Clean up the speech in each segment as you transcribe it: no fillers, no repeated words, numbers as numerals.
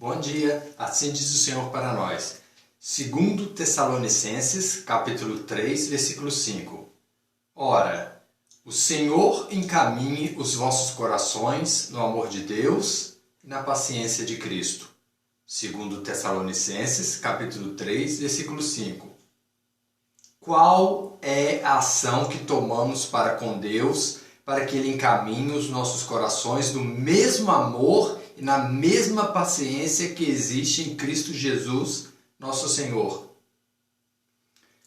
Bom dia, assim diz o Senhor para nós. Segundo Tessalonicenses, capítulo 3, versículo 5. Ora, o Senhor encaminhe os vossos corações no amor de Deus e na paciência de Cristo. Segundo Tessalonicenses, capítulo 3, versículo 5. Qual é a ação que tomamos para com Deus, para que Ele encaminhe os nossos corações no mesmo amor e na mesma paciência que existe em Cristo Jesus, nosso Senhor?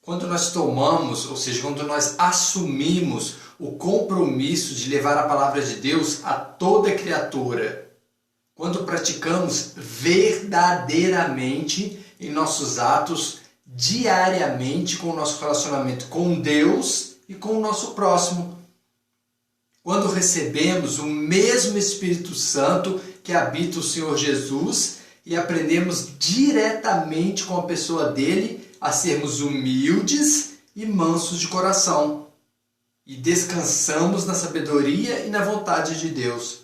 Quando nós tomamos, ou seja, quando nós assumimos o compromisso de levar a palavra de Deus a toda criatura, quando praticamos verdadeiramente em nossos atos, diariamente com o nosso relacionamento com Deus e com o nosso próximo, quando recebemos o mesmo Espírito Santo que habita o Senhor Jesus e aprendemos diretamente com a pessoa dele a sermos humildes e mansos de coração e descansamos na sabedoria e na vontade de Deus.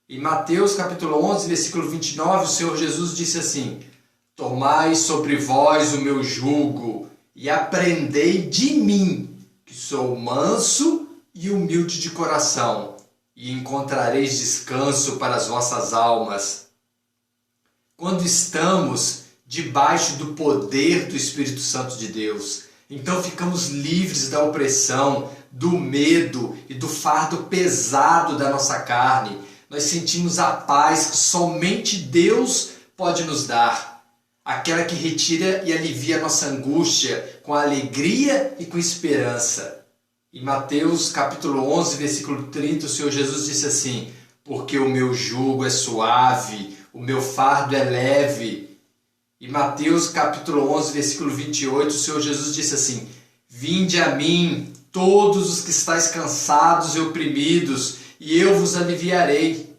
Em Mateus capítulo 11, versículo 29, o Senhor Jesus disse assim: Tomai sobre vós o meu jugo e aprendei de mim, que sou manso e humilde de coração, e encontrareis descanso para as vossas almas. Quando estamos debaixo do poder do Espírito Santo de Deus, então ficamos livres da opressão, do medo e do fardo pesado da nossa carne. Nós sentimos a paz que somente Deus pode nos dar, aquela que retira e alivia a nossa angústia com alegria e com esperança. Em Mateus capítulo 11, versículo 30, o Senhor Jesus disse assim: Porque o meu jugo é suave, o meu fardo é leve. Em Mateus capítulo 11, versículo 28, o Senhor Jesus disse assim: Vinde a mim, todos os que estáis cansados e oprimidos, e eu vos aliviarei.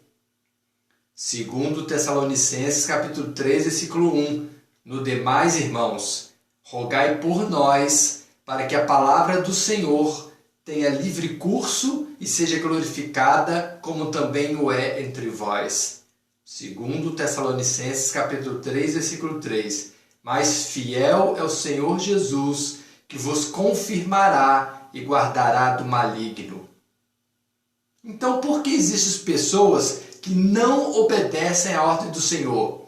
Segundo Tessalonicenses capítulo 3, versículo 1, no demais, irmãos, rogai por nós, para que a palavra do Senhor tenha livre curso e seja glorificada, como também o é entre vós. Segundo Tessalonicenses capítulo 3, versículo 3, mas fiel é o Senhor Jesus, que vos confirmará e guardará do maligno. Então, por que existem pessoas que não obedecem à ordem do Senhor,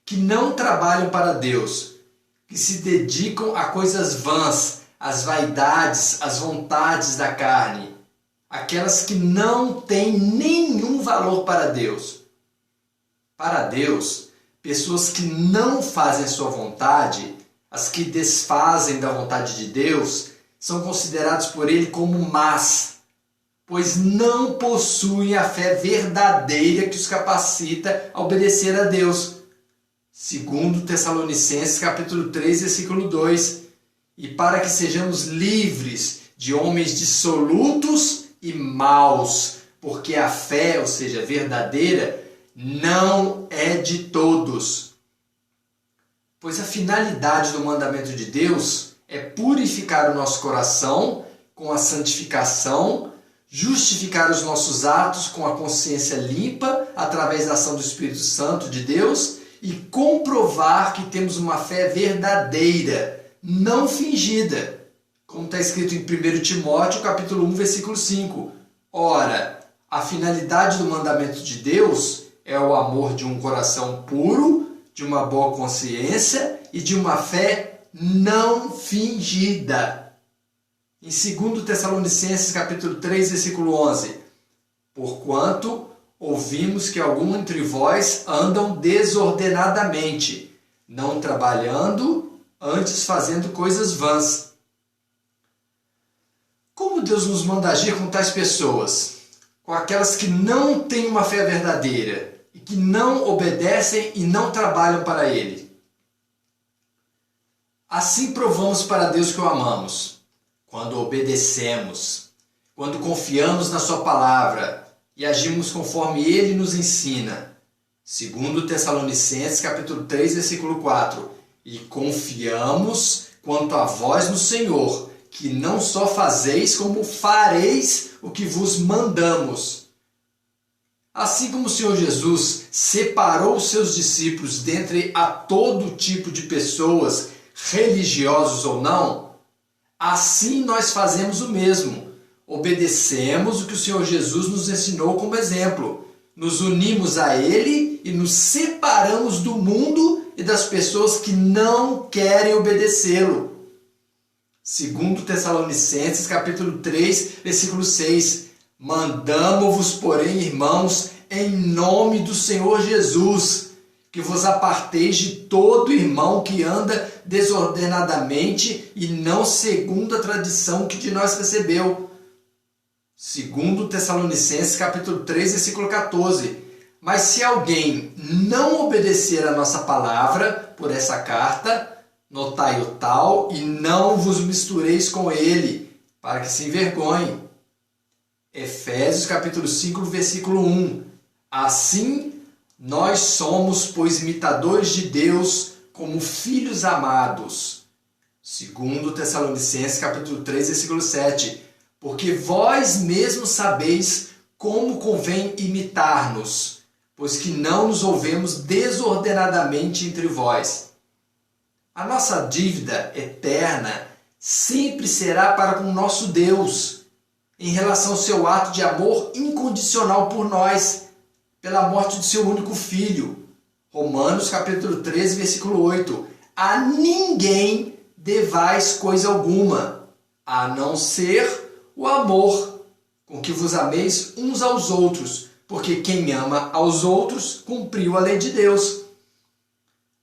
que não trabalham para Deus, que se dedicam a coisas vãs, às vaidades, às vontades da carne, aquelas que não têm nenhum valor para Deus? Para Deus, pessoas que não fazem a sua vontade, as que desfazem da vontade de Deus, são considerados por Ele como más, pois não possuem a fé verdadeira que os capacita a obedecer a Deus. Segundo Tessalonicenses capítulo 3, versículo 2, e para que sejamos livres de homens dissolutos e maus, porque a fé, ou seja, verdadeira, não é de todos. Pois a finalidade do mandamento de Deus é purificar o nosso coração com a santificação, justificar os nossos atos com a consciência limpa através da ação do Espírito Santo de Deus e comprovar que temos uma fé verdadeira, não fingida, como está escrito em 1 Timóteo capítulo 1, versículo 5. Ora, a finalidade do mandamento de Deus é o amor de um coração puro, de uma boa consciência e de uma fé não fingida. Em 2 Tessalonicenses capítulo 3, versículo 11, porquanto ouvimos que alguns entre vós andam desordenadamente, não trabalhando, antes fazendo coisas vãs. Como Deus nos manda agir com tais pessoas? Com aquelas que não têm uma fé verdadeira e que não obedecem e não trabalham para Ele. Assim provamos para Deus que o amamos, quando obedecemos, quando confiamos na Sua palavra e agimos conforme Ele nos ensina. Segundo Tessalonicenses capítulo 3, versículo 4, e confiamos quanto a vós no Senhor, que não só fazeis, como fareis o que vos mandamos. Assim como o Senhor Jesus separou os seus discípulos dentre a todo tipo de pessoas, religiosos ou não, assim nós fazemos o mesmo. Obedecemos o que o Senhor Jesus nos ensinou como exemplo. Nos unimos a Ele e nos separamos do mundo e das pessoas que não querem obedecê-lo. Segundo Tessalonicenses, capítulo 3, versículo 6. Mandamo-vos, porém, irmãos, em nome do Senhor Jesus, que vos aparteis de todo irmão que anda desordenadamente e não segundo a tradição que de nós recebeu. Segundo Tessalonicenses, capítulo 3, versículo 14. Mas se alguém não obedecer a nossa palavra por essa carta, notai o tal e não vos mistureis com ele, para que se envergonhe. Efésios capítulo 5, versículo 1. Assim, nós somos, pois, imitadores de Deus como filhos amados. Segundo Tessalonicenses capítulo 3, versículo 7. Porque vós mesmos sabeis como convém imitar-nos, pois que não nos ouvemos desordenadamente entre vós. A nossa dívida eterna sempre será para com nosso Deus, em relação ao seu ato de amor incondicional por nós, pela morte de seu único Filho. Romanos capítulo 13, versículo 8. A ninguém devais coisa alguma, a não ser o amor, com que vos ameis uns aos outros, porque quem ama aos outros cumpriu a lei de Deus.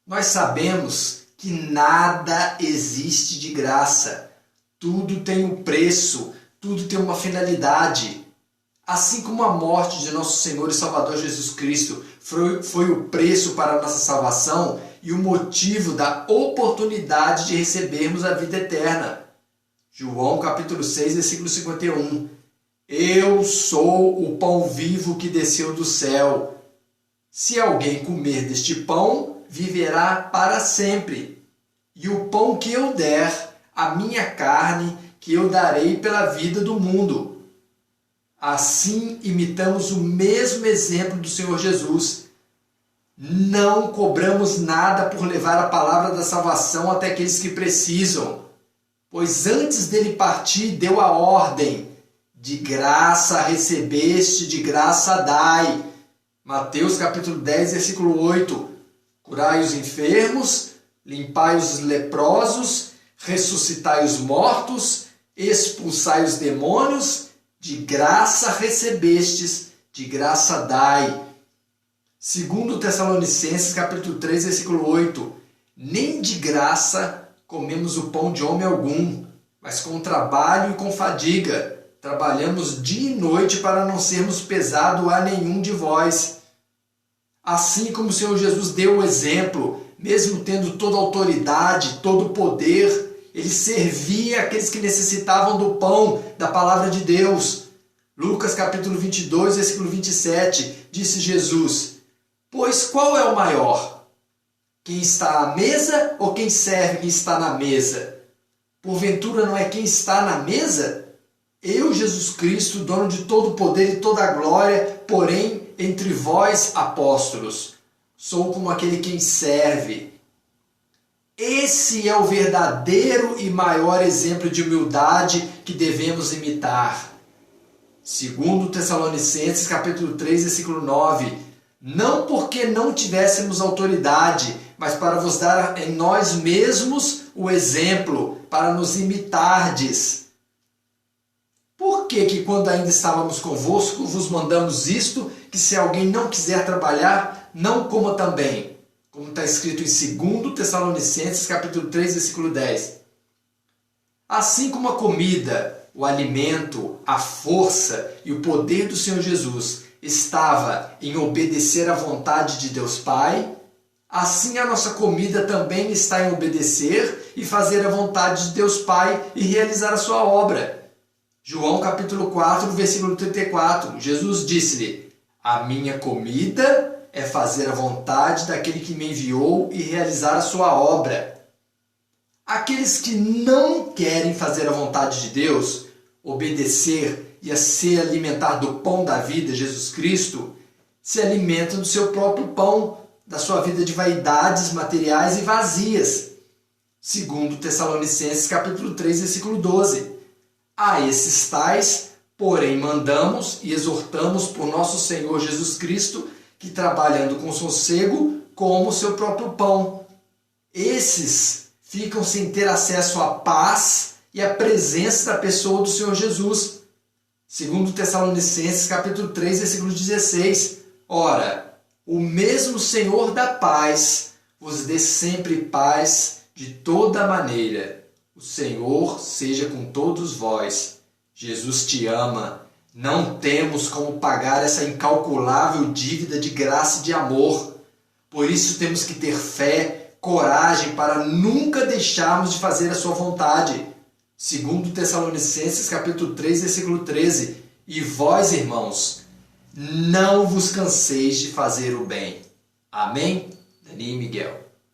Nós sabemos que nada existe de graça. Tudo tem um preço, tudo tem uma finalidade. Assim como a morte de nosso Senhor e Salvador Jesus Cristo foi o preço para a nossa salvação e o motivo da oportunidade de recebermos a vida eterna. João capítulo 6, versículo 51. Eu sou o pão vivo que desceu do céu. Se alguém comer deste pão, viverá para sempre. E o pão que eu der, a minha carne, que eu darei pela vida do mundo. Assim imitamos o mesmo exemplo do Senhor Jesus. Não cobramos nada por levar a palavra da salvação até aqueles que precisam, pois antes dele partir deu a ordem: de graça recebeste, de graça dai. Mateus capítulo 10, versículo 8. Curai os enfermos, limpai os leprosos, ressuscitai os mortos, expulsai os demônios, de graça recebestes, de graça dai. Segundo Tessalonicenses capítulo 3, versículo 8. Nem de graça comemos o pão de homem algum, mas com trabalho e com fadiga. Trabalhamos dia e noite para não sermos pesado a nenhum de vós. Assim como o Senhor Jesus deu o exemplo, mesmo tendo toda a autoridade, todo o poder, ele servia aqueles que necessitavam do pão, da palavra de Deus. Lucas capítulo 22, versículo 27, disse Jesus: pois qual é o maior? Quem está à mesa ou quem serve quem está na mesa? Porventura não é quem está na mesa? Eu, Jesus Cristo, dono de todo o poder e toda a glória, porém, entre vós, apóstolos, sou como aquele quem serve. Esse é o verdadeiro e maior exemplo de humildade que devemos imitar. Segundo Tessalonicenses, capítulo 3, versículo 9. Não porque não tivéssemos autoridade, mas para vos dar em nós mesmos o exemplo, para nos imitardes. Por que quando ainda estávamos convosco, vos mandamos isto, que se alguém não quiser trabalhar, não coma também? Como está escrito em 2 Tessalonicenses, capítulo 3, versículo 10. Assim como a comida, o alimento, a força e o poder do Senhor Jesus estava em obedecer à vontade de Deus Pai, assim a nossa comida também está em obedecer e fazer a vontade de Deus Pai e realizar a sua obra. João capítulo 4, versículo 34, Jesus disse-lhe: a minha comida é fazer a vontade daquele que me enviou e realizar a sua obra. Aqueles que não querem fazer a vontade de Deus, obedecer e a se alimentar do pão da vida, Jesus Cristo, se alimentam do seu próprio pão, da sua vida de vaidades materiais e vazias. Segundo Tessalonicenses capítulo 3, versículo 12. A esses tais, porém, mandamos e exortamos por nosso Senhor Jesus Cristo, que trabalhando com sossego, comam o seu próprio pão. Esses ficam sem ter acesso à paz e à presença da pessoa do Senhor Jesus. Segundo Tessalonicenses capítulo 3, versículo 16. Ora, o mesmo Senhor da paz vos dê sempre paz de toda maneira. O Senhor seja com todos vós. Jesus te ama. Não temos como pagar essa incalculável dívida de graça e de amor. Por isso temos que ter fé, coragem para nunca deixarmos de fazer a sua vontade. Segundo Tessalonicenses capítulo 3, versículo 13. E vós, irmãos, não vos canseis de fazer o bem. Amém? Dani e Miguel.